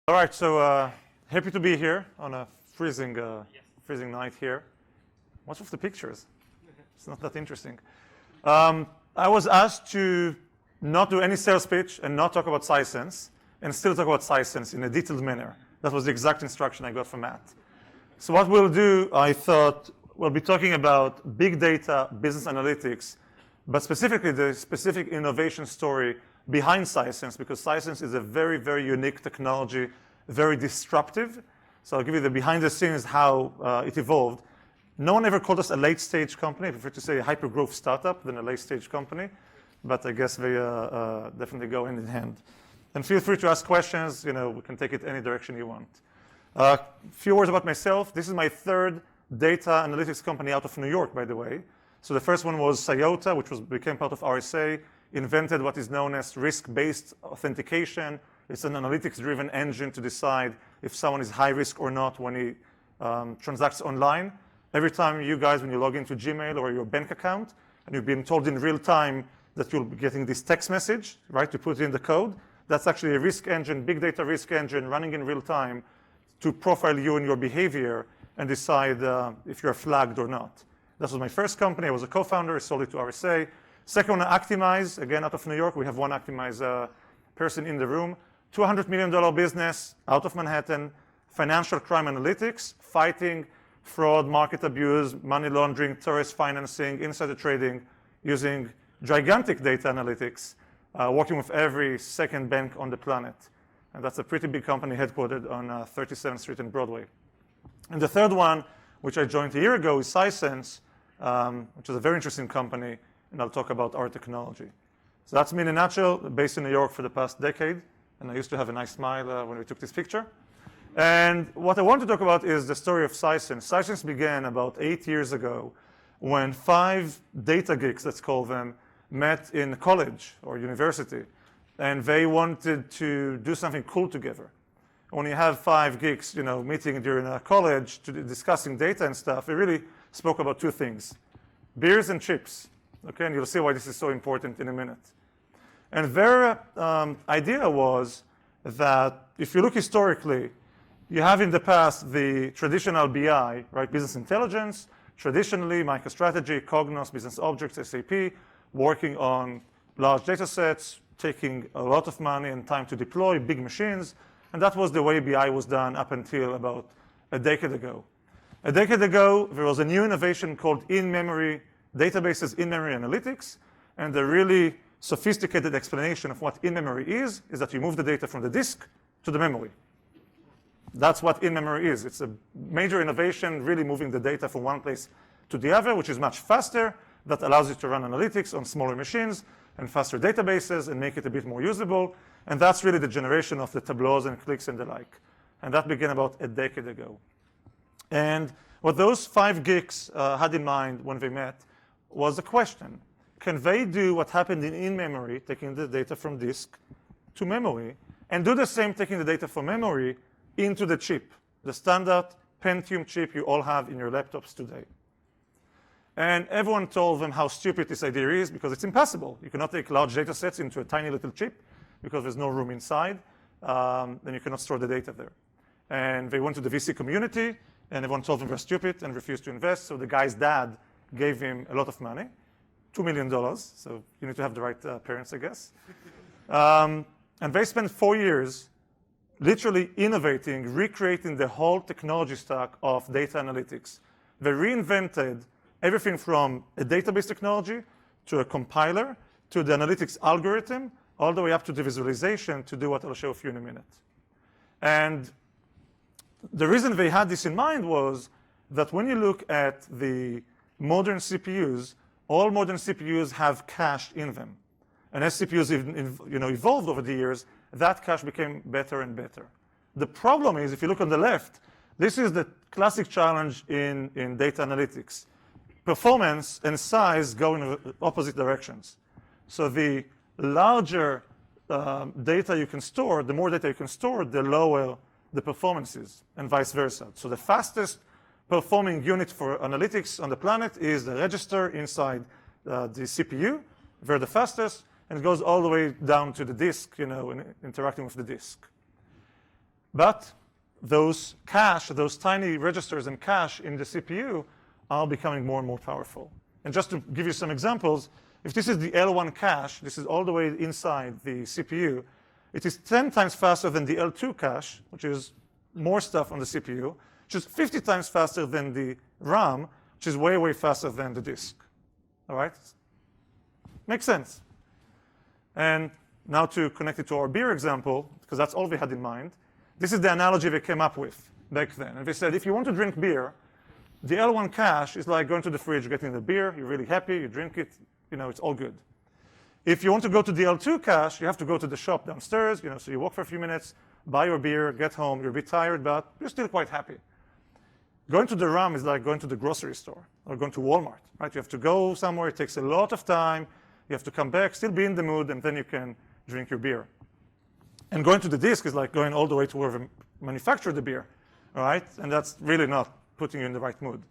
All right, so happy to be here on a freezing night here. What's with the pictures? It's not that interesting. I was asked to not do any sales pitch and not talk about Sisense, and still talk about Sisense in a detailed manner. That was the exact instruction I got from Matt. So what we'll do, I thought, we'll be talking about big data, business analytics, but specifically the specific innovation story behind Sisense, because Sisense is a very, very unique technology, very disruptive. So I'll give you the behind the scenes how it evolved. No one ever called us a late stage company. I prefer to say a hyper growth startup than a late stage company, but I guess they definitely go hand in hand. And feel free to ask questions. You know, we can take it any direction you want. A few words about myself. This is my third data analytics company out of New York, by the way. So the first one was Cyota, which became part of RSA, invented what is known as risk-based authentication. It's an analytics-driven engine to decide if someone is high risk or not when he transacts online. Every time you guys, when you log into Gmail or your bank account, and you've been told in real time that you'll be getting this text message, right, to put in the code, that's actually a risk engine, big data risk engine running in real time to profile you and your behavior and decide if you're flagged or not. This was my first company. I was a co-founder. I sold it to RSA. Second one, Actimize, again, out of New York. We have one Actimize person in the room. $200 million business out of Manhattan, financial crime analytics, fighting fraud, market abuse, money laundering, terrorist financing, insider trading, using gigantic data analytics, working with every second bank on the planet. And that's a pretty big company headquartered on 37th Street and Broadway. And the third one, which I joined a year ago, is Sisense, which is a very interesting company, and I'll talk about our technology. So that's me in a nutshell, based in New York for the past decade, and I used to have a nice smile when we took this picture. And what I want to talk about is the story of Sisense. Sisense began about 8 years ago when 5 data geeks, let's call them, met in college or university, and they wanted to do something cool together. When you have 5 geeks, you know, meeting during college, discussing data and stuff, they really spoke about 2 things: beers and chips. Okay, and you'll see why this is so important in a minute. And their idea was that if you look historically, you have in the past the traditional BI, right, business intelligence, traditionally MicroStrategy, Cognos, Business Objects, SAP, working on large data sets, taking a lot of money and time to deploy big machines. And that was the way BI was done up until about a decade ago. A decade ago, there was a new innovation called in-memory databases, in-memory analytics. And the really sophisticated explanation of what in-memory is that you move the data from the disk to the memory. That's what in-memory is. It's a major innovation, really moving the data from one place to the other, which is much faster. That allows you to run analytics on smaller machines and faster databases and make it a bit more usable. And that's really the generation of the tableaus and clicks and the like. And that began about a decade ago. And what those 5 geeks had in mind when they met was a question: can they do what happened in memory, taking the data from disk to memory, and do the same, taking the data from memory into the chip, the standard Pentium chip you all have in your laptops today? And everyone told them how stupid this idea is, because it's impossible. You cannot take large data sets into a tiny little chip because there's no room inside, and you cannot store the data there. And they went to the VC community, and everyone told them they're stupid and refused to invest. So the guy's dad gave him a lot of money, $2 million. So you need to have the right parents, I guess. And they spent 4 years literally innovating, recreating the whole technology stack of data analytics. They reinvented everything from a database technology to a compiler to the analytics algorithm, all the way up to the visualization to do what I'll show you in a minute. And the reason they had this in mind was that when you look at the modern CPUs, all modern CPUs have cache in them. And as CPUs evolved over the years, that cache became better and better. The problem is, if you look on the left, this is the classic challenge in data analytics. Performance and size go in opposite directions. So the larger data you can store, the more data you can store, the lower the performance is, and vice versa. So the fastest performing unit for analytics on the planet is the register inside the CPU. They're the fastest, and it goes all the way down to the disk, and interacting with the disk. But those cache, those tiny registers and cache in the CPU are becoming more and more powerful. And just to give you some examples, if this is the L1 cache, this is all the way inside the CPU, it is 10 times faster than the L2 cache, which is more stuff on the CPU, which is 50 times faster than the RAM, which is way, way faster than the disk. All right? Makes sense. And now to connect it to our beer example, because that's all we had in mind, this is the analogy they came up with back then. And they said, if you want to drink beer, the L1 cache is like going to the fridge, getting the beer, you're really happy, you drink it, it's all good. If you want to go to the L2 cache, you have to go to the shop downstairs, so you walk for a few minutes, buy your beer, get home, you're a bit tired, but you're still quite happy. Going to the RAM is like going to the grocery store or going to Walmart, right? You have to go somewhere, it takes a lot of time, you have to come back, still be in the mood, and then you can drink your beer. And going to the disk is like going all the way to where they manufacture the beer, all right? And that's really not putting you in the right mood.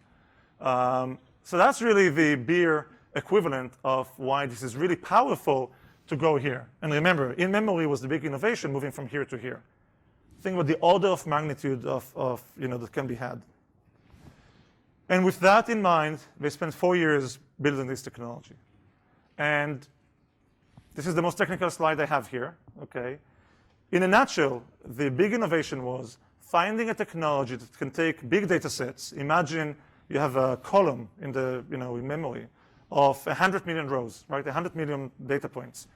So that's really the beer equivalent of why this is really powerful to go here. And remember, in-memory was the big innovation, moving from here to here. Think about the order of magnitude of that can be had. And with that in mind, they spent 4 years building this technology. And this is the most technical slide I have here, okay? In a nutshell, the big innovation was finding a technology that can take big data sets. Imagine you have a column in the, in memory of 100 million rows, right? 100 million data points.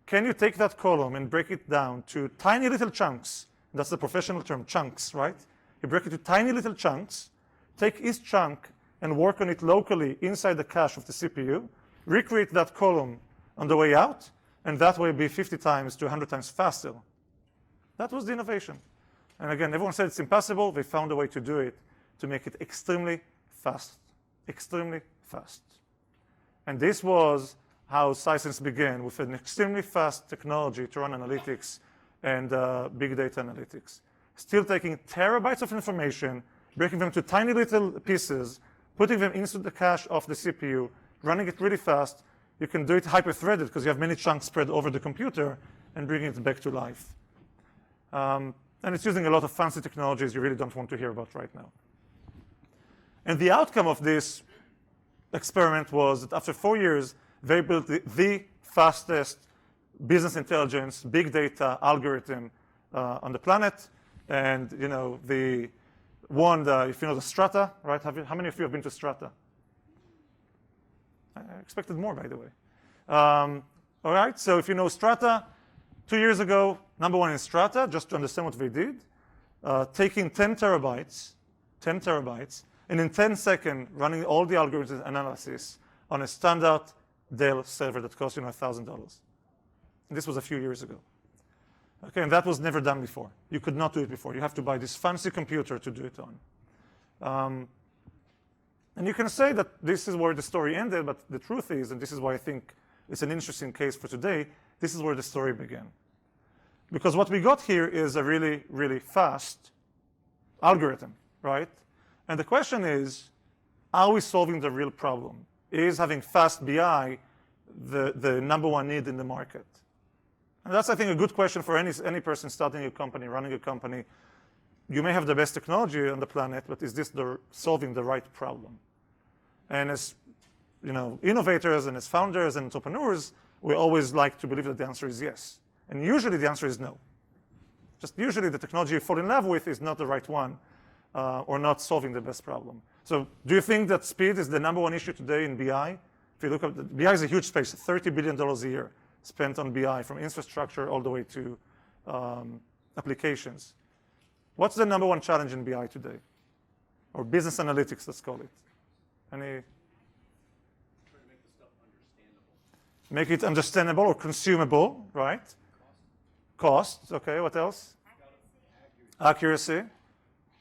Can you take that column and break it down to tiny little chunks? That's the professional term, chunks, right? You break it to tiny little chunks, take each chunk and work on it locally inside the cache of the CPU, recreate that column on the way out, and that way be 50 times to 100 times faster. That was the innovation. And again, everyone said it's impossible. They found a way to do it, to make it extremely fast, extremely fast. And this was how Sisense began, with an extremely fast technology to run analytics and big data analytics. Still taking terabytes of information, breaking them to tiny little pieces, putting them into the cache of the CPU, running it really fast. You can do it hyperthreaded because you have many chunks spread over the computer and bringing it back to life. And it's using a lot of fancy technologies you really don't want to hear about right now. And the outcome of this experiment was that after 4 years, they built the fastest business intelligence, big data algorithm on the planet. And the one, if you know the Strata, right? How many of you have been to Strata? I expected more, by the way. All right, so if you know Strata, 2 years ago, number one in Strata, just to understand what they did, taking 10 terabytes, and in 10 seconds, running all the algorithms analysis on a standard Dell server that cost $1,000. And this was a few years ago. Okay, and that was never done before. You could not do it before. You have to buy this fancy computer to do it on. And you can say that this is where the story ended, but the truth is, and this is why I think it's an interesting case for today, this is where the story began. Because what we got here is a really, really fast algorithm, right? And the question is, are we solving the real problem? Is having fast BI the number one need in the market? And that's, I think, a good question for any person starting a company, running a company. You may have the best technology on the planet, but is this solving the right problem? And as innovators and as founders and entrepreneurs, we always like to believe that the answer is yes. And usually the answer is no. Just usually the technology you fall in love with is not the right one or not solving the best problem. So do you think that speed is the number one issue today in BI? If you look at BI is a huge space, $30 billion a year spent on BI, from infrastructure all the way to applications. What's the number one challenge in BI today? Or business analytics, let's call it. Any? Trying to make the stuff understandable. Make it understandable or consumable, right? Cost, okay, what else? Accuracy.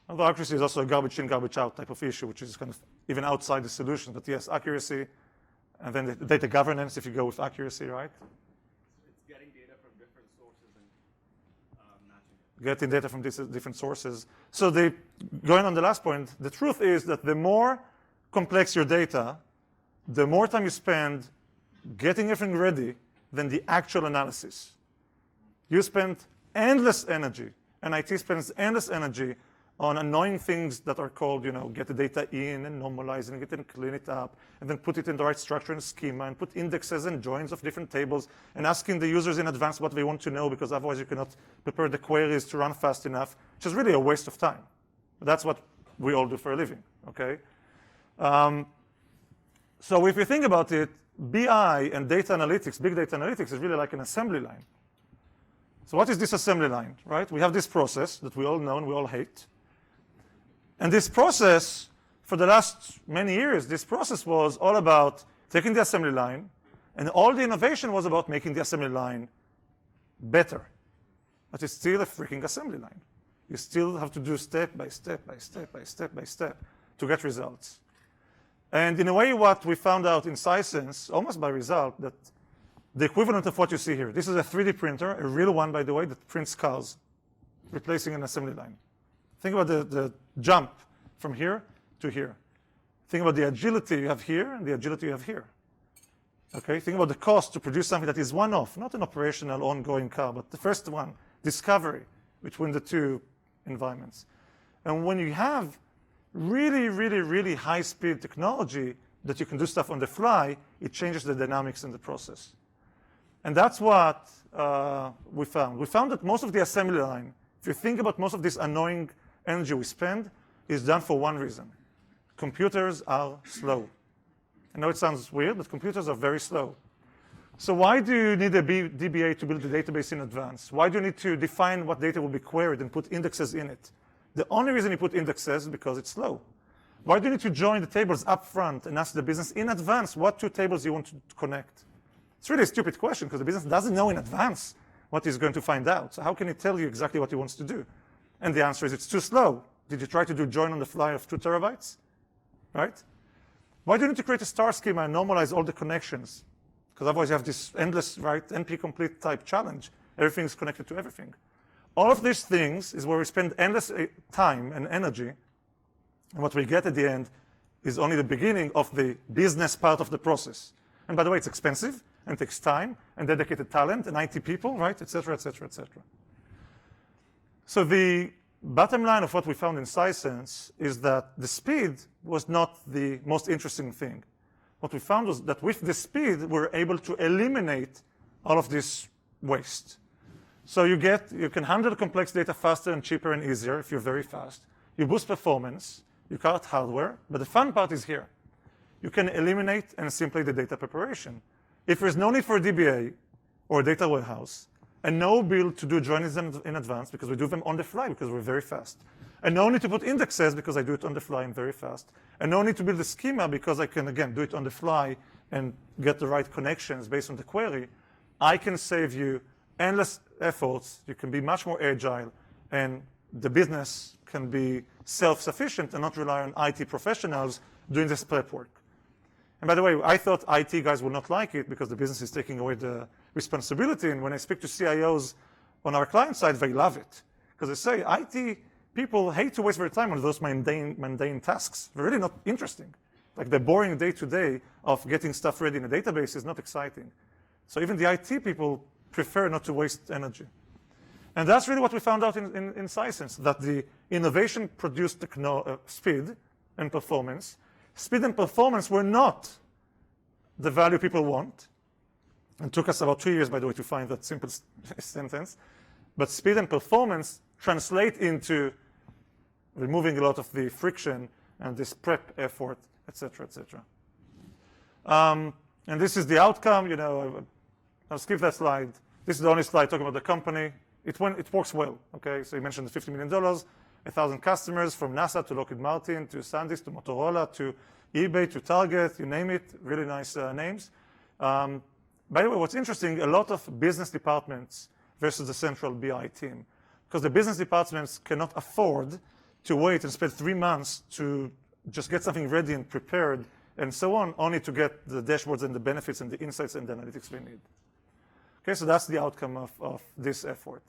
Although accuracy is also a garbage in, garbage out type of issue, which is kind of even outside the solution. But yes, accuracy, and then the data governance if you go with accuracy, right? It's getting data from different sources and matching it. Getting data from different sources. So going on the last point, the truth is that the more complex your data, the more time you spend getting everything ready than the actual analysis. You spend endless energy And IT spends endless energy on annoying things that are called, get the data in and normalize and get it and clean it up, and then put it in the right structure and schema, and put indexes and joins of different tables, and asking the users in advance what they want to know, because otherwise you cannot prepare the queries to run fast enough, which is really a waste of time. But that's what we all do for a living, okay? So if you think about it, BI and data analytics, big data analytics, is really like an assembly line. So what is this assembly line, right? We have this process that we all know and we all hate. And this process, for the last many years, this process was all about taking the assembly line, and all the innovation was about making the assembly line better. But it's still a freaking assembly line. You still have to do step by step by step by step by step to get results. And in a way, what we found out in Sisense, almost by result, that the equivalent of what you see here, this is a 3D printer, a real one, by the way, that prints cars, replacing an assembly line. Think about the jump from here to here. Think about the agility you have here and the agility you have here. Okay, think about the cost to produce something that is one-off, not an operational, ongoing car, but the first one, discovery between the two environments. And when you have really, really, really high-speed technology that you can do stuff on the fly, it changes the dynamics in the process. And that's what we found. We found that most of the assembly line, if you think about most of this annoying energy we spend, is done for one reason. Computers are slow. I know it sounds weird, but computers are very slow. So why do you need a DBA to build a database in advance? Why do you need to define what data will be queried and put indexes in it? The only reason you put indexes is because it's slow. Why do you need to join the tables up front and ask the business in advance what two tables you want to connect? It's really a stupid question, because the business doesn't know in advance what he's going to find out. So how can he tell you exactly what he wants to do? And the answer is it's too slow. Did you try to do join on the fly of 2 terabytes? Right? Why do you need to create a star schema and normalize all the connections? Because otherwise you have this endless, right, NP-complete type challenge. Everything is connected to everything. All of these things is where we spend endless time and energy. And what we get at the end is only the beginning of the business part of the process. And by the way, it's expensive and takes time and dedicated talent and IT people, right, et cetera, et cetera, et cetera. So the bottom line of what we found in Sisense is that the speed was not the most interesting thing. What we found was that with the speed, we're able to eliminate all of this waste. So you can handle complex data faster and cheaper and easier if you're very fast. You boost performance, you cut hardware, but the fun part is here. You can eliminate and simplify the data preparation. If there's no need for a DBA or a data warehouse, and no build to do joins in advance, because we do them on the fly because we're very fast, and no need to put indexes because I do it on the fly and very fast, and no need to build a schema because I can, again, do it on the fly and get the right connections based on the query, I can save you endless efforts. You can be much more agile, and the business can be self-sufficient and not rely on IT professionals doing this prep work. And by the way, I thought IT guys would not like it because the business is taking away the responsibility. And when I speak to CIOs on our client side, they love it. Because they say IT people hate to waste their time on those mundane tasks. They're really not interesting. Like the boring day-to-day of getting stuff ready in a database is not exciting. So even the IT people prefer not to waste energy. And that's really what we found out in Sisense, that the innovation produced speed and performance. Speed and performance were not the value people want. It took us about 2 years, by the way, to find that simple sentence. But speed and performance translate into removing a lot of the friction and this prep effort, et cetera, et cetera. And this is the outcome. I'll skip that slide. This is the only slide talking about the company. It works well, okay? So you mentioned the $50 million, 1,000 customers, from NASA to Lockheed Martin to SanDisk to Motorola to eBay to Target, you name it, really nice names. By the way, what's interesting, a lot of business departments versus the central BI team, because the business departments cannot afford to wait and spend 3 months to just get something ready and prepared and so on, only to get the dashboards and the benefits and the insights and the analytics they need. Okay, so that's the outcome of this effort.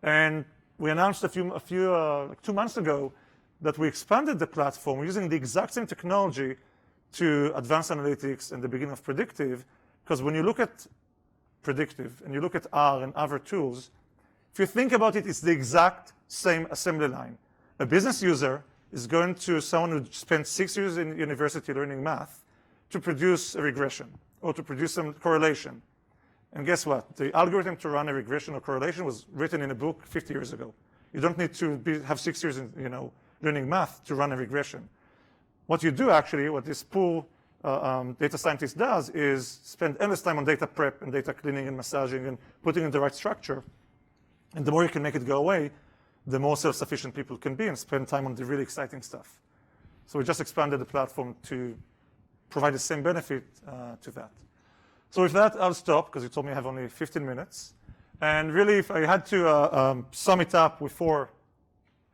And we announced like 2 months ago that we expanded the platform using the exact same technology to advanced analytics and the beginning of predictive, because when you look at predictive and you look at R and other tools, if you think about it, it's the exact same assembly line. A business user is going to someone who spent 6 years in university learning math to produce a regression or to produce some correlation. And guess what? The algorithm to run a regression or correlation was written in a book 50 years ago. You don't need to have 6 years in learning math to run a regression. What you do actually, what this poor data scientist does is spend endless time on data prep and data cleaning and massaging and putting in the right structure. And the more you can make it go away, the more self-sufficient people can be and spend time on the really exciting stuff. So we just expanded the platform to provide the same benefit to that. So with that, I'll stop because you told me I have only 15 minutes. And really, if I had to sum it up with 4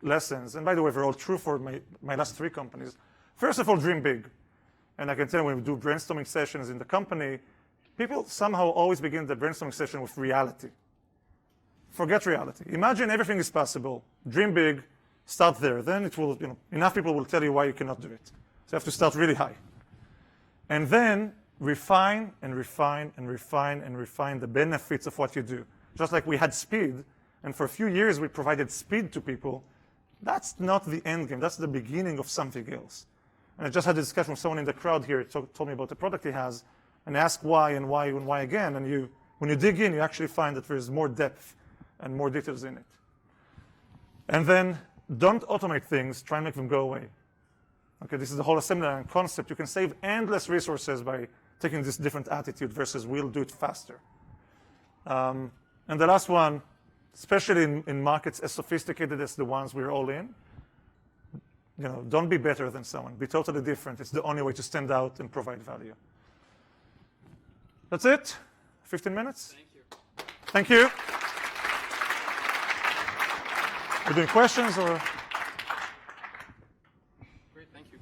lessons, and by the way, they're all true for my last 3 companies. First of all, dream big. And I can tell you when we do brainstorming sessions in the company, people somehow always begin the brainstorming session with reality. Forget reality. Imagine everything is possible. Dream big, start there. Then it will, enough people will tell you why you cannot do it. So you have to start really high. And then refine and refine and refine and refine the benefits of what you do. Just like we had speed, and for a few years we provided speed to people, that's not the end game. That's the beginning of something else. And I just had a discussion with someone in the crowd here, told me about the product he has, and asked why and why and why again. And when you dig in, you actually find that there's more depth and more details in it. And then don't automate things, try and make them go away. Okay, this is the whole assembly line concept. You can save endless resources by taking this different attitude versus we'll do it faster. And the last one, especially in markets as sophisticated as the ones we're all in, don't be better than someone. Be totally different. It's the only way to stand out and provide value. That's it. 15 minutes. Thank you. Are you doing questions or? Great, thank you.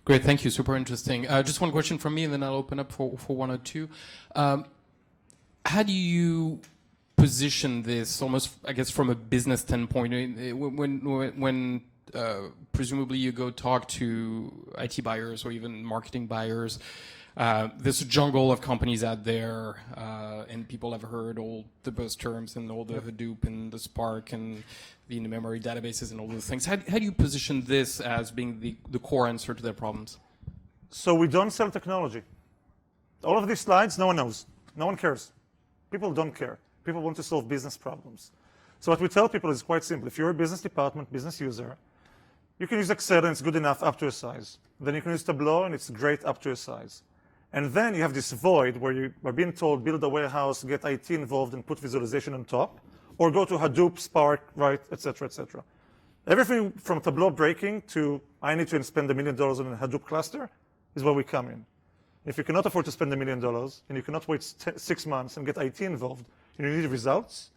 Great, thank you. Super interesting. Just one question from me, and then I'll open up for 1 or 2. How do you position this almost, I guess, from a business standpoint? When presumably you go talk to IT buyers or even marketing buyers, there's a jungle of companies out there, and people have heard all the buzz terms and all the Hadoop and the Spark and the in-memory databases and all those things. How do you position this as being the core answer to their problems? So we don't sell technology. All of these slides, no one knows. No one cares. People don't care. People want to solve business problems. So what we tell people is quite simple. If you're a business department, business user, you can use Excel and it's good enough up to a size. Then you can use Tableau and it's great up to a size. And then you have this void where you are being told, build a warehouse, get IT involved and put visualization on top, or go to Hadoop, Spark, right, et cetera, et cetera. Everything from Tableau breaking to I need to spend $1 million on a Hadoop cluster is where we come in. If you cannot afford to spend $1 million and you cannot wait 6 months and get IT involved, and you need results,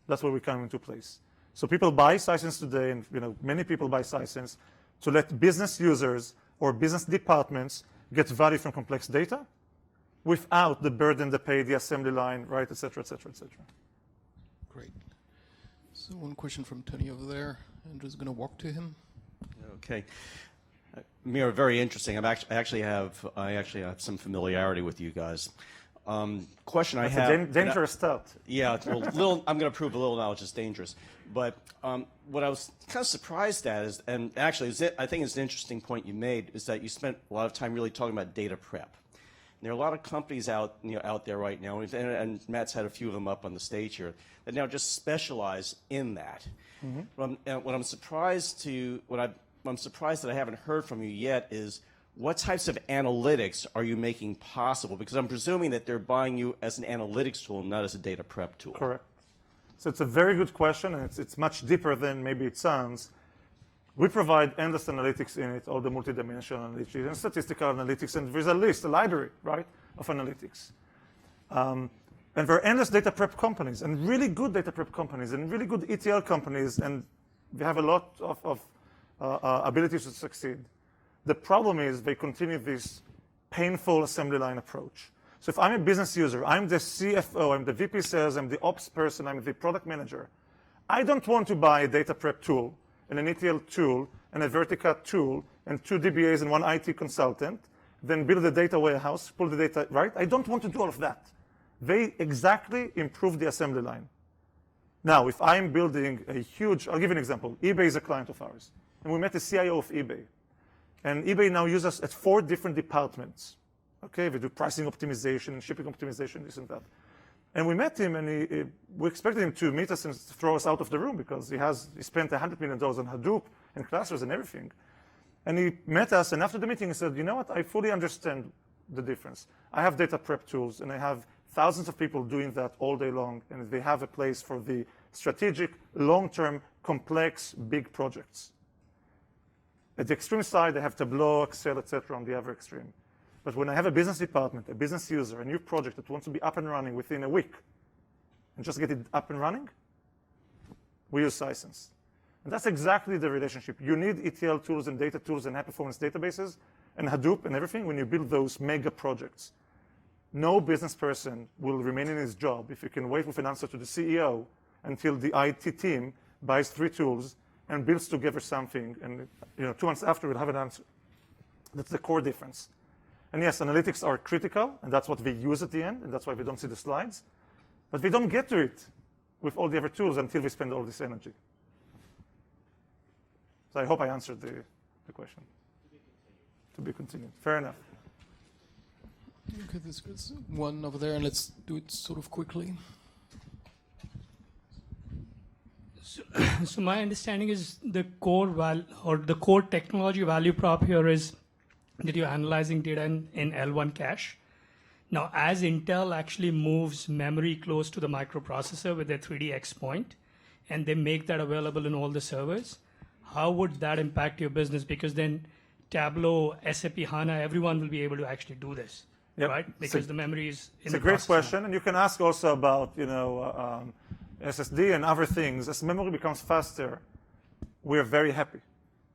that's where we come into place. So people buy Sisense today, and many people buy Sisense to let business users or business departments get value from complex data without the burden they pay, the assembly line, right, et cetera, et cetera, et cetera. Great. So one question from Tony over there. I'm just going to walk to him. Okay. Amir, very interesting. I actually have some familiarity with you guys. Question That's I have. a dangerous start. Yeah, well, I'm going to prove a little knowledge is dangerous. But what I was kind of surprised at is, and actually, I think it's an interesting point you made, is that you spent a lot of time really talking about data prep. And there are a lot of companies out there right now, and Matt's had a few of them up on the stage here, that now just specialize in that. Mm-hmm. What I'm surprised that I haven't heard from you yet is what types of analytics are you making possible? Because I'm presuming that they're buying you as an analytics tool, not as a data prep tool. Correct. So it's a very good question, and it's much deeper than maybe it sounds. We provide endless analytics in it, all the multidimensional analytics and statistical analytics, and there's a list, a library, right, of analytics. And there are endless data prep companies, and really good data prep companies, and really good ETL companies, and they have a lot of abilities to succeed. The problem is they continue this painful assembly line approach. So if I'm a business user, I'm the CFO, I'm the VP sales, I'm the ops person, I'm the product manager, I don't want to buy a data prep tool and an ETL tool and a Vertica tool and 2 DBAs and 1 IT consultant, then build a data warehouse, pull the data, right? I don't want to do all of that. They exactly improve the assembly line. Now, if I'm building a huge, I'll give you an example. eBay is a client of ours. And we met the CIO of eBay. And eBay now uses us at 4 different departments. Okay, we do pricing optimization, shipping optimization, this and that. And we met him, and we expected him to meet us and throw us out of the room because he spent $100 million on Hadoop and clusters and everything. And he met us, and after the meeting, he said, you know what, I fully understand the difference. I have data prep tools, and I have thousands of people doing that all day long, and they have a place for the strategic, long-term, complex, big projects. At the extreme side, I have Tableau, Excel, etc. on the other extreme. But when I have a business department, a business user, a new project that wants to be up and running within a week, and just get it up and running, we use Sisense. And that's exactly the relationship. You need ETL tools and data tools and high-performance databases and Hadoop and everything when you build those mega projects. No business person will remain in his job if you can wait with an answer to the CEO until the IT team buys 3 tools and builds together something, and 2 months after we'll have an answer. That's the core difference. And yes, analytics are critical, and that's what we use at the end, and that's why we don't see the slides. But we don't get to it with all the other tools until we spend all this energy. So I hope I answered the question. To be continued. Fair enough. Okay, there's one over there, and let's do it sort of quickly. So my understanding is the core technology value prop here is that you're analyzing data in L1 cache. Now, as Intel actually moves memory close to the microprocessor with their 3DX point, and they make that available in all the servers, how would that impact your business? Because then Tableau, SAP HANA, everyone will be able to actually do this, right? Because the memory is in the processor. It's a great question, and you can ask also about SSD and other things. As memory becomes faster, we're very happy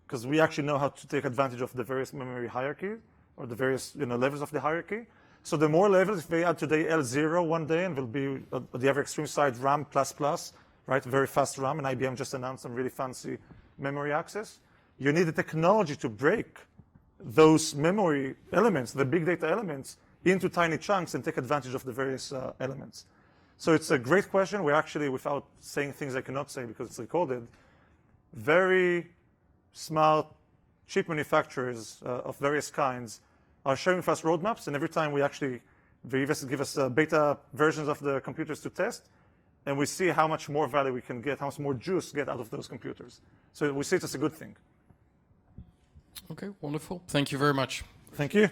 because we actually know how to take advantage of the various memory hierarchy or the various levels of the hierarchy. So the more levels, if we add today L0 one day, and will be at the other extreme side RAM++, right? Very fast RAM, and IBM just announced some really fancy memory access. You need the technology to break those memory elements, the big data elements, into tiny chunks and take advantage of the various elements. So it's a great question. We're actually, without saying things I cannot say because it's recorded, very smart chip manufacturers of various kinds are sharing with us roadmaps, and every time they give us beta versions of the computers to test, and we see how much more value we can get, how much more juice get out of those computers. So we see it as a good thing. Okay, wonderful. Thank you very much. Thank you.